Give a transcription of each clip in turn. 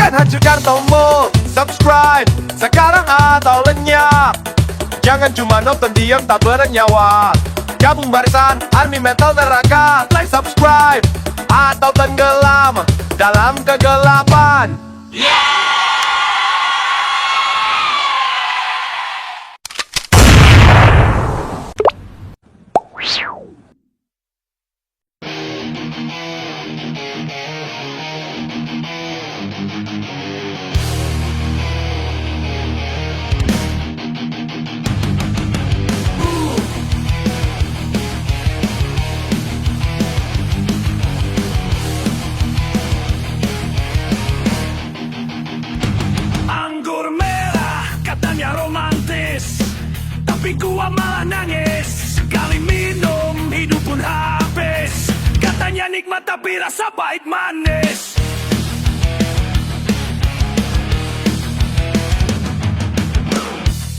dan hancurkan tombol subscribe sekarang atau lenyap. Jangan cuma nonton diam tak bernyawa. Gabung barisan army metal neraka. Like, subscribe atau tenggelam dalam kegelapan. Anggur merah katanya romantis, tapi gua malah nangis. Sekali minum hidup pun habis. Katanya nikmat tapi rasa pahit manis.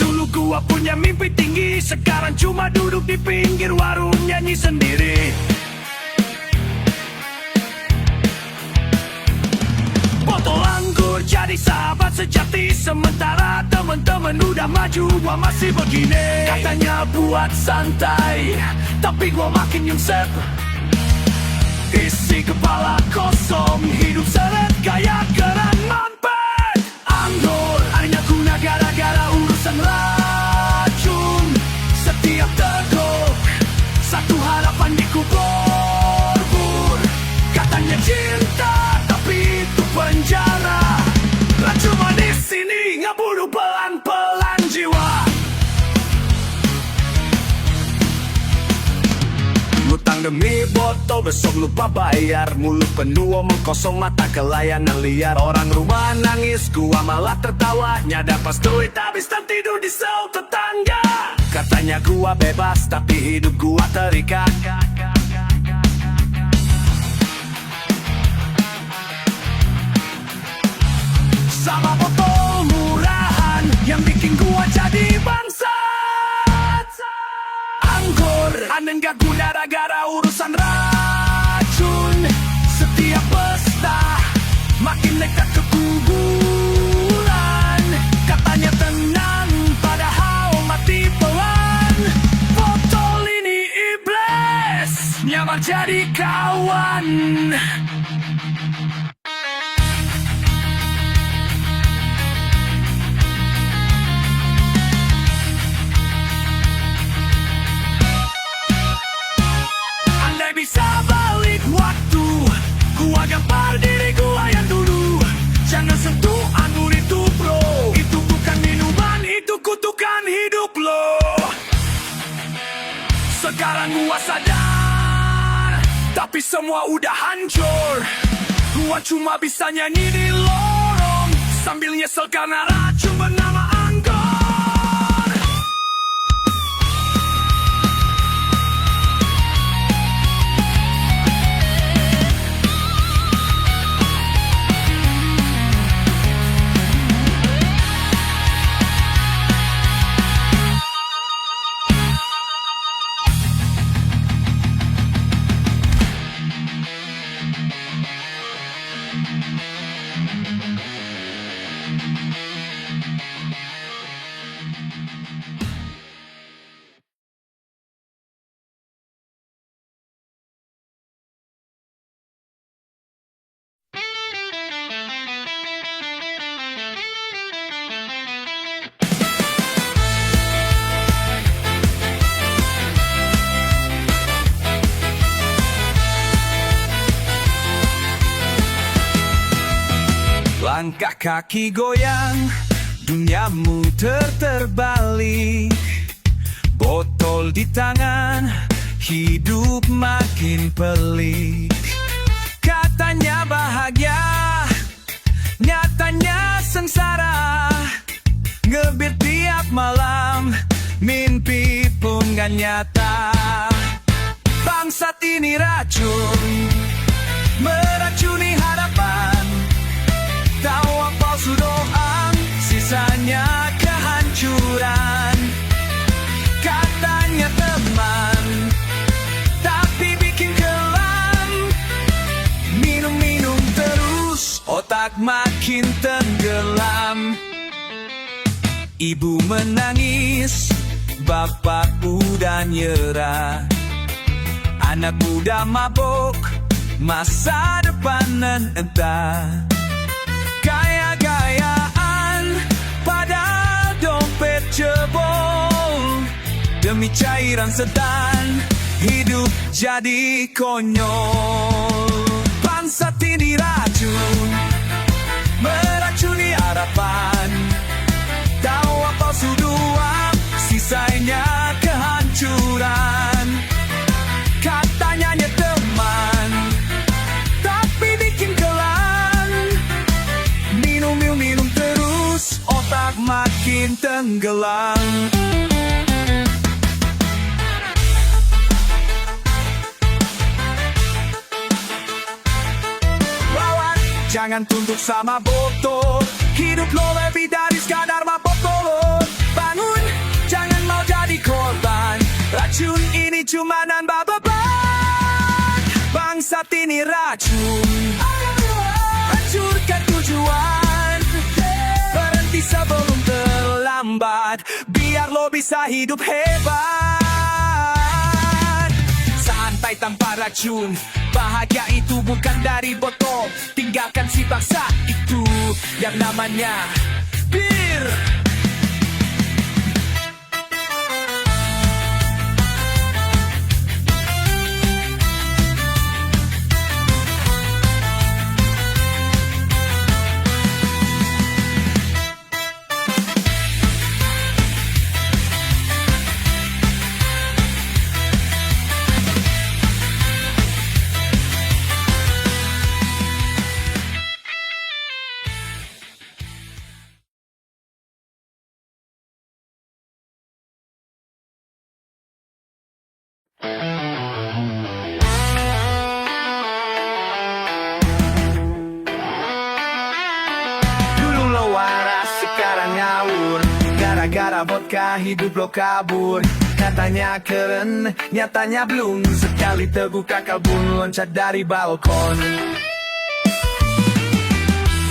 Dulu gua punya mimpi tinggi, sekarang cuma duduk di pinggir warung nyanyi sendiri. Botol anggur jadi sahabat sejati, sementara temen-temen udah maju, gua masih begini. Katanya buat santai, tapi gua makin nyungsep. Isi kepala kosong, hidup seret gaya keren mampet. Anggur hanya guna gara-gara urusan racun. Setiap teguk satu harapan dikubur. Katanya cinta tapi itu penjara. Lah cuma di sini ngebunuh pelan-pelan jiwa. Ngutang demi botol besok lupa bayar. Mulut penuh omong kosong, mata kelayanan liar. Orang rumah nangis, gua malah tertawa. Nyadar pas duit habis dan tidur di sel tetangga. Katanya gua bebas tapi hidup gua terikat. Sama botol murahan yang bikin gua jadi bangsat. Anggur aneh gak guna gara-gara urusan racun. Setiap pesta makin nekat ke kuburan. Katanya tenang padahal mati pelan. Botol ini iblis, nyamar jadi kawan. Bisa balik waktu, gua gampar diri gua yang dulu. Jangan sentuh anggur itu bro, itu bukan minuman, itu kutukan hidup lo. Sekarang gua sadar, tapi semua udah hancur. Gua cuma bisa nyanyi di lorong sambil nyesel karena racun bernama anggur. Langkah kaki goyang, duniamu terbalik. Botol di tangan, hidup makin pelik. Katanya bahagia, nyatanya sengsara. Ngebir tiap malam, mimpi pun gak nyata. Bangsat ini racun, meracuni harapan. Tawa palsu doang, sisanya kehancuran. Katanya teman, tapi bikin kelam. Minum-minum terus, otak otak makin tenggelam. Ibu menangis, bapak udah nyerah. Anak muda mabuk, masa depan entah. Gaya-gayaan, padahal dompet jebol. Demi cairan setan, hidup jadi konyol. Bangsat ini racun, meracuni harapan. Tawa palsu doang, sisanya kehancuran. Katanya teman, tapi bikin kelam. Minum terus, otak makin tenggelam. Jangan tunduk sama botol, hidup lo lebih dari sekadar mabok kolot. Bangun, jangan mau jadi korban, racun ini cumanan beban. Bangsat ini racun, hancurkan tujuan. Berhenti sebelum terlambat, biar lo bisa hidup hebat. Santai tanpa racun, bahagia itu bukan dari botol. Tinggalkan si bangsa itu yang namanya bir. Dulu lo waras, sekarang ngawur. Gara-gara vodka hidup lo kabur. Katanya keren, nyatanya belum. Sekali terbuka kalbun, loncat dari balkon.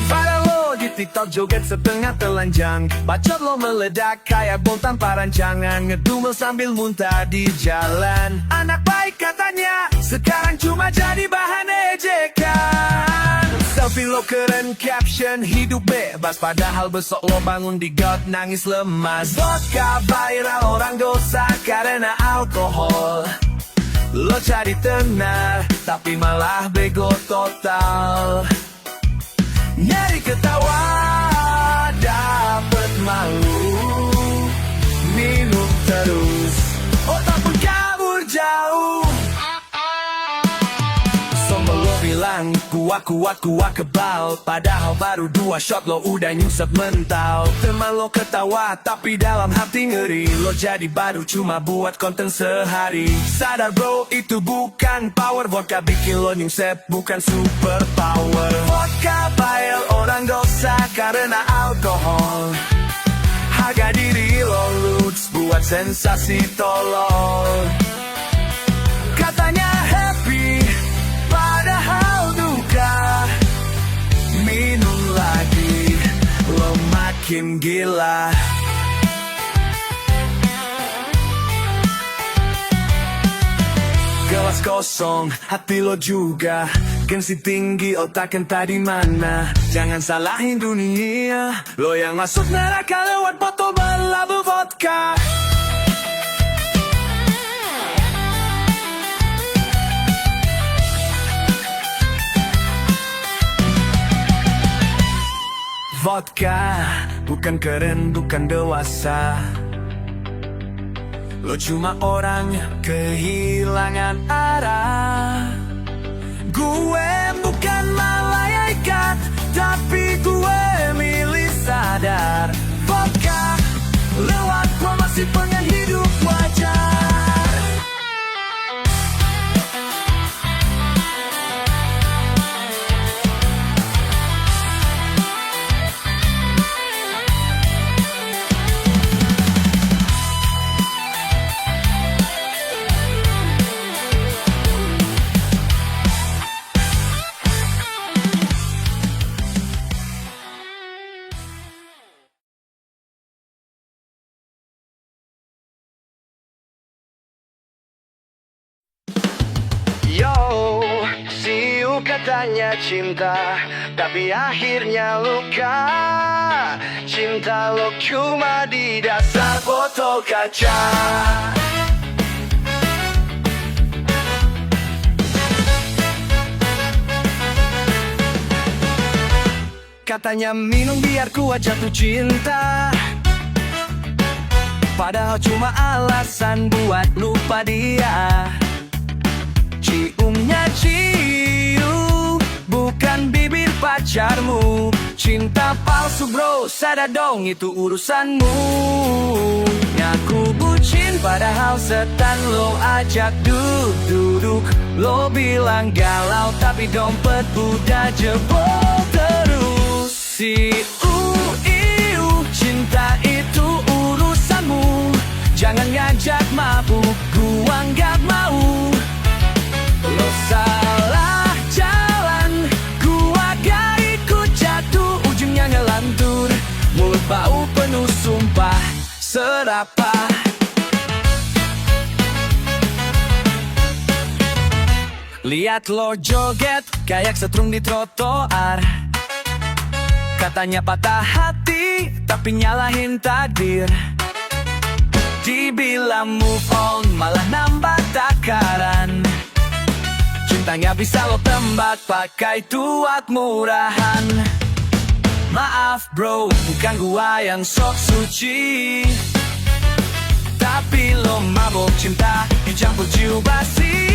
Pada lo di TikTok joget setengah telanjang. Bacot lo meledak kayak bom tanpa rancangan. Ngedumel sambil muntah di jalan. Anak baik katanya, sekarang cuma jadi bahan ejekan. Selfie lo keren, caption hidup bebas. Padahal besok lo bangun di got nangis lemas. Vodka viral, orang dosa karena alkohol. Lo cari tenar, tapi malah bego total. Nyari ketawa, dapet malu. Minum terus, otak pun kabur jauh. Sombong lo bilang, kuat kebal. Padahal baru 2 shot lo udah nyungsep mental. Teman lo ketawa, tapi dalam hati ngeri. Lo jadi baru cuma buat konten sehari. Sadar bro, itu bukan power. Vodka bikin lo nyungsep, bukan super power. Vodka bayar orang dosa karena alkohol. Harga diri lo loots, buat sensasi tolol. Katanya happy, padahal duka. Minum lagi, lo makin gila. Gelas kosong, hati lo juga. Gengsi tinggi, otak entah di mana. Jangan salahin dunia, lo yang masuk neraka lewat botol berlabel vodka. Vodka, bukan keren, bukan dewasa. Lo cuma orang kehilangan arah. Gue bukan malaikat, tapi gue milih sadar. Vodka, lewat gue masih pengen hidup wajar. katanya cinta, tapi akhirnya luka. Cinta lo cuma di dasar botol kaca. Katanya minum biar kuat jatuh cinta, padahal cuma alasan buat lupa dia. Ciumnya cium, bukan bibir pacarmu. Cinta palsu bro, sadar dong itu urusanmu. Ngaku bucin padahal setan lo ajak duduk. Lo bilang galau tapi dompet udah jebol terus. Cinta itu urusanmu. Jangan ngajak mabuk, gua nggak mau. Lo salah jalan, gua gak ikut jatuh. Ujungnya ngelantur, mulut bau penuh sumpah serapah. Lihat lo joget, kayak setrum di trotoar. Katanya patah hati, tapi nyalahin takdir. Dibilang move on, malah nambah takaran. Cintanya bisa lo tembak pakai tuak murahan. Maaf bro, bukan gua yang sok suci, tapi lo mabok cinta dicampur jiu basi.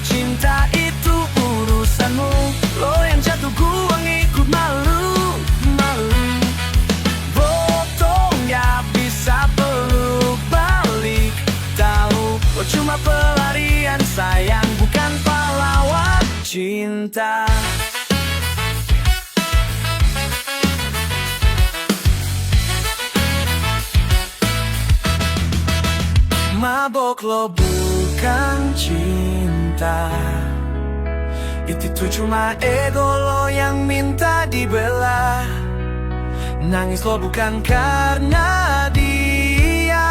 Cinta itu urusanmu. Lo yang jatuh gua ngikut malu. Botol gak bisa peluk balik. Tahu lo cuma pelarian sayang, bukan pahlawan cinta. Mabok lo bukan cinta, itu tuh cuma ego lo yang minta dibela. Nangis lo bukan karena dia,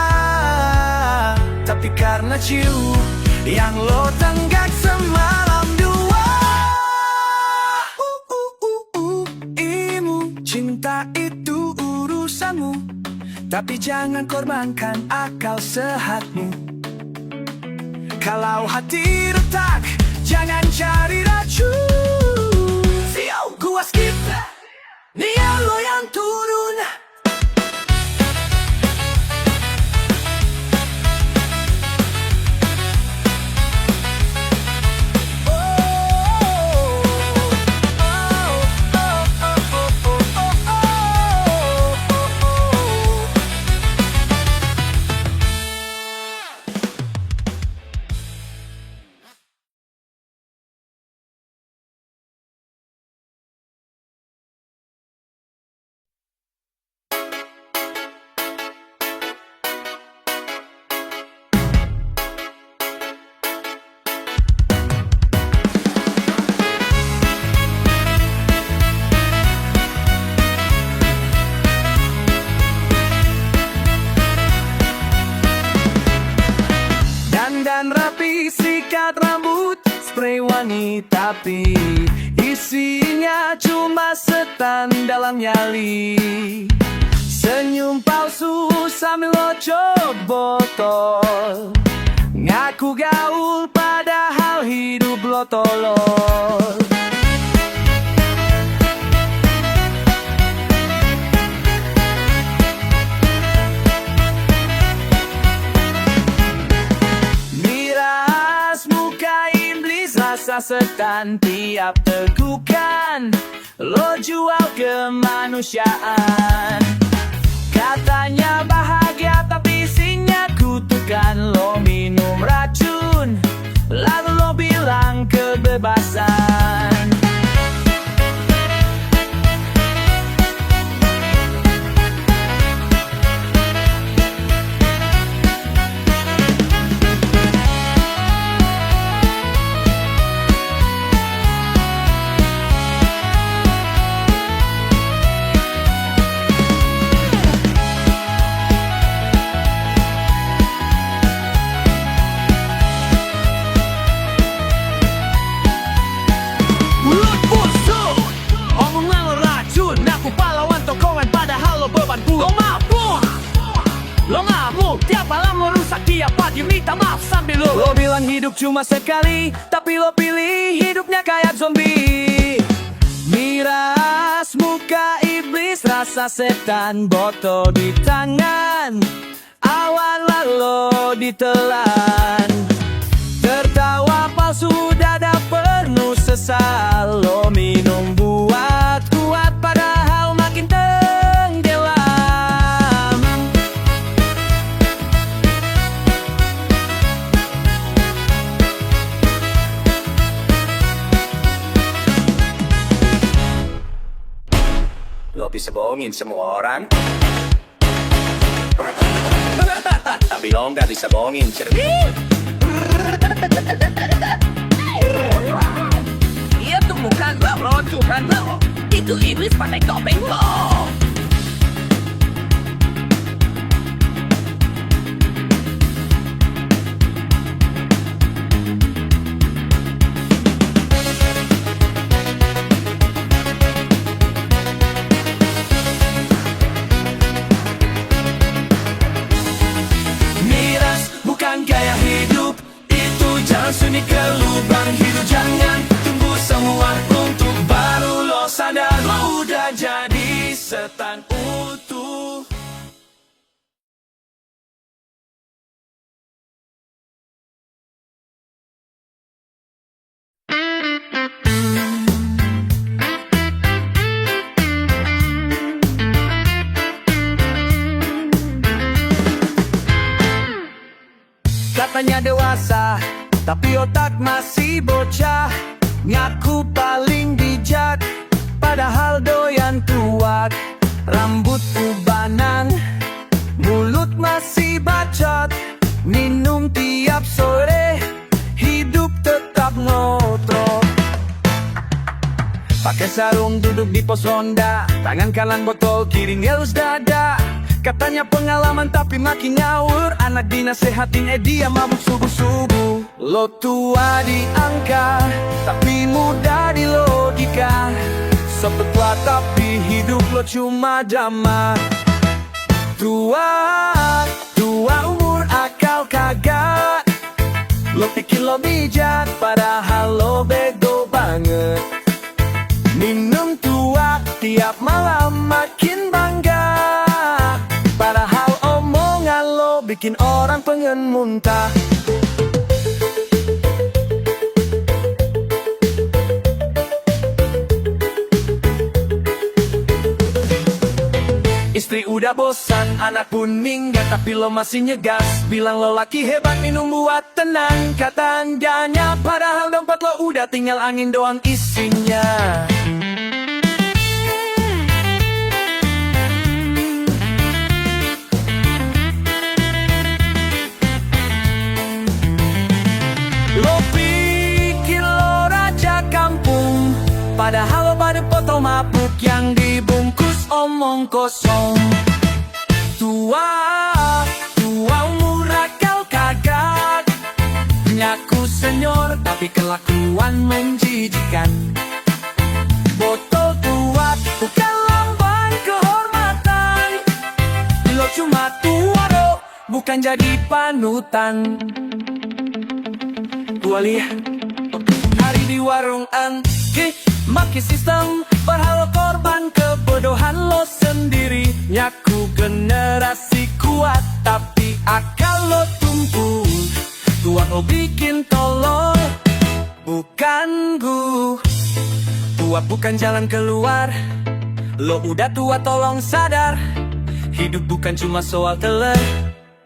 tapi karena cium yang lo tenggak semalam dua. Cinta itu urusanmu, tapi jangan korbankan akal sehatmu. Kalau hati retak, jangan cari racun. Gua skip, niat lo yang turun. Dan rapi, sikat rambut, spray wangi, tapi isinya cuma setan dalam nyali. Senyum palsu sambil lo botol, ngaku gaul padahal hidup lo tolol. Rasa setan tiap tegukan, lo jual kemanusiaan. Katanya bahagia tapi isinya kutukan. Lo minum racun, lalu lo bilang kebebasan. lagi minta maaf sambil lo bilang hidup cuma sekali, tapi lo pilih hidupnya kayak zombie. Miras muka iblis, rasa setan, botol di tangan, awan lalu ditelan. Tertawa palsu, dada penuh sesal, lo minum buat kuat padahal makin tenggelam. Lo bisa bohongin semua orang, tapi lo nggak bisa bohongin cermin. Itu bukan lo, bukan lo. Itu iblis pakai topeng lo. Miras bukan gaya hidup, itu jalan sunyi ke lubang hidup. Jangan tunggu semua untuk baru lo sadar, lo udah jadi setan utuh. Katanya dewasa, tapi otak masih bocah. Ngaku paling bijak, padahal doyan tuak. Rambut ubanan, mulut masih bacot. Minum tiap sore, hidup tetap ngotrol. Pakai sarung duduk di pos ronda, tangan kanan botol, kiri ngelus dada. Katanya pengalaman tapi makin ngawur, anak dinasehatin dia mabuk subuh-subuh. Lo tua di angka, tapi muda di logika. Sepetua tapi hidup lo cuma drama. Tua umur akal kagak. Lo pikir lo bijak, padahal lo bego banget. Minum tua tiap malam makin bangga, padahal omongan lo bikin orang pengen muntah. Istri udah bosan, anak pun minggat, tapi lo masih nyegas. Bilang lo laki hebat, minum buat tenang. Kata enggaknya, padahal dompet lo udah tinggal angin doang isinya. Lo pikir lo raja kampung, padahal lo pada botol mabuk yang dibungkus omong kosong. Tua umur akal kagak. Ngaku senior tapi kelakuan menjijikan. Botol tua bukan lambang kehormatan. Lo cuma tua lo, bukan jadi panutan. Gua lihat hari di warung antik, maki sistem berhalo korban kebodohan lo sendiri. Nyaku generasi kuat tapi akal lo tumbuh. Tua lo bikin tolol, bukan gu. Tua bukan jalan keluar. Lo udah tua tolong sadar, hidup bukan cuma soal teler.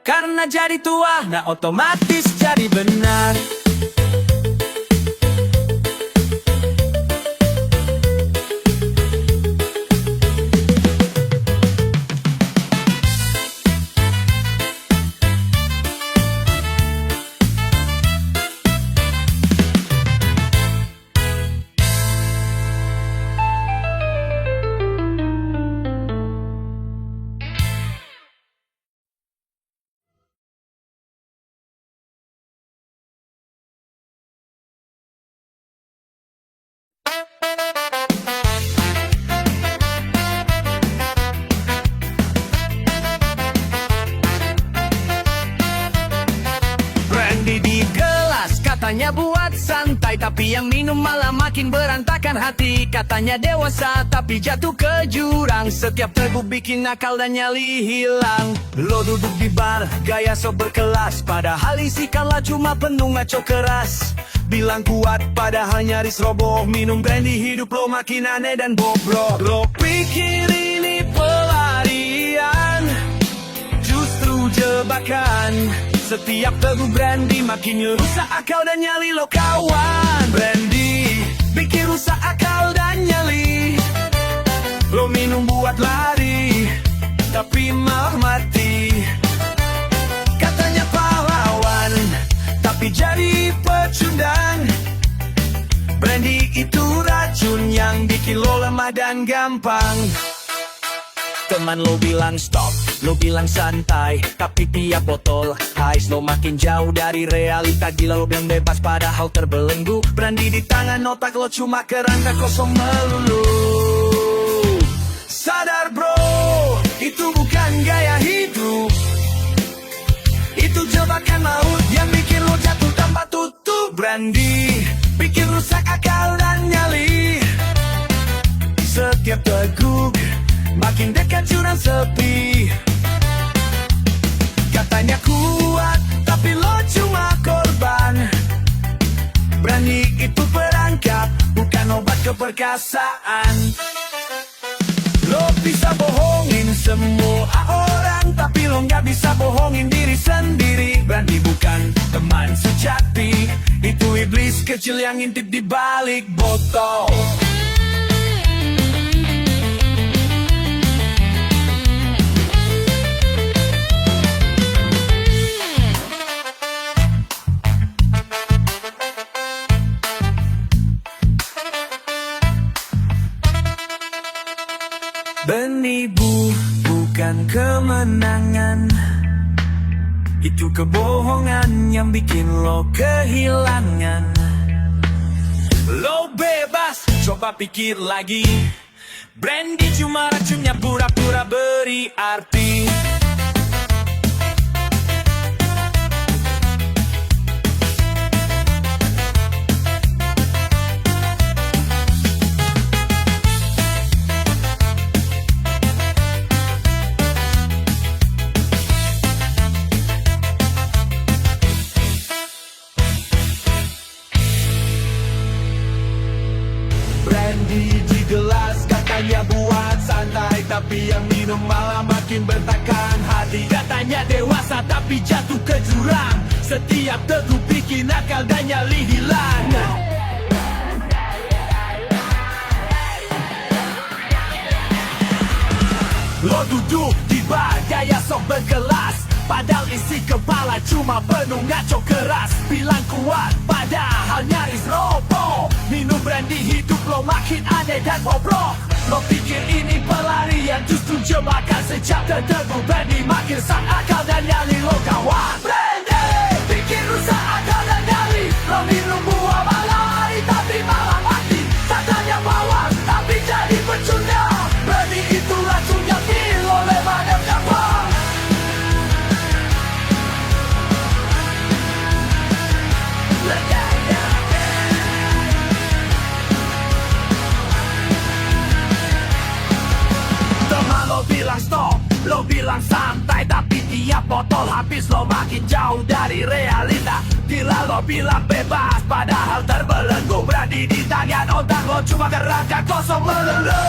Karena jadi tua, nah otomatis jadi benar. santai, tapi yang minum malah makin berantakan hati. Katanya dewasa tapi jatuh ke jurang, setiap teguh bikin akal dan nyali hilang. Lo duduk di bar, gaya sok berkelas, padahal isi kanlah cuma penuh ngaco keras. Bilang kuat padahal nyaris roboh, minum brandy hidup lo makin aneh dan bobrok. Lo pikir ini pelarian, justru jebakan. Setiap teguh brandy makin rusak akal dan nyali lo kawan. Brandy bikin rusak akal dan nyali. Lo minum buat lari, tapi malah mati. Katanya pahlawan, tapi jadi pecundang. Brandy itu racun yang bikin lo lemah dan gampang. Teman lo bilang stop, lo bilang santai, tapi tiap botol hais lo makin jauh dari realita. Gila lo bilang bebas padahal terbelenggu. Brandy di tangan, otak lo cuma kerangka kosong melulu. Sadar bro, itu bukan gaya hidup, itu jebakan maut yang bikin lo jatuh tanpa tutup. Brandy bikin rusak akal dan nyali. Setiap teguh makin dekat jurang sepi. Katanya kuat, tapi lo cuma korban. Brandy itu perangkap, bukan obat keperkasaan. Lo bisa bohongin semua orang, tapi lo gak bisa bohongin diri sendiri. Brandy bukan teman sejati, itu iblis kecil yang ngintip di balik botol. Menipu bukan kemenangan, itu kebohongan yang bikin lo kehilangan. Lo bebas, coba pikir lagi. Brandy cuma racunnya pura-pura beri arti. Brandy di gelas katanya buat santai, tapi yang minum malah makin bertakan hati. Katanya dewasa tapi jatuh ke jurang, setiap teguh bikin akal dan nyali hilang. Lo duduk di bar gaya sok berkelas, padahal isi kepala cuma penuh ngaco keras. Bilang kuat padahal nyaris roboh, minum brandy hidup lo makin aneh dan bobrok. Lo pikir ini pelarian, justru jebakan. Sejak terteguh brandy makin rusak akal dan nyali lo kawan. Brandy bikin rusak akal dan nyali. Lo minum buah malai tapi malah mati. Katanya bawang tapi jadi pecundang. Brandy itu racun yang bikin lo lemah dan gampang. Teman lo bilang stop, lo bilang santai, tapi tiap botol habis lo makin jauh dari realita. Gila lo bilang bebas padahal terbelenggu. Brandy di tangan, otak lo cuma kerangka kosong melulu.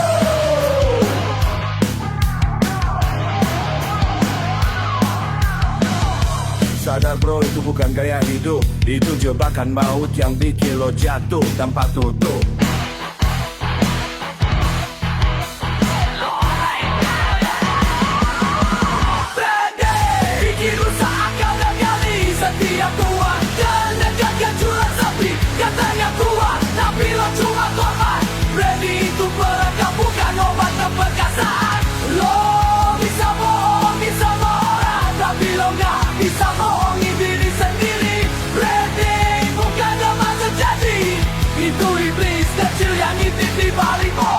Sadar bro, itu bukan gaya hidup, itu jebakan maut yang bikin lo jatuh tanpa tutup. Brandy bikin rusak akal dan nyali. Setiap tuan dan dekatkan jurang sepi. Katanya kuat tapi lo cuma korban. Brandy itu perangkap, bukan obat keperkasaan. Lo bisa bohongin semua orang, tapi lo gak bisa bohongin diri sendiri. Brandy bukan teman sejati, itu iblis kecil yang ngintip di balik botol.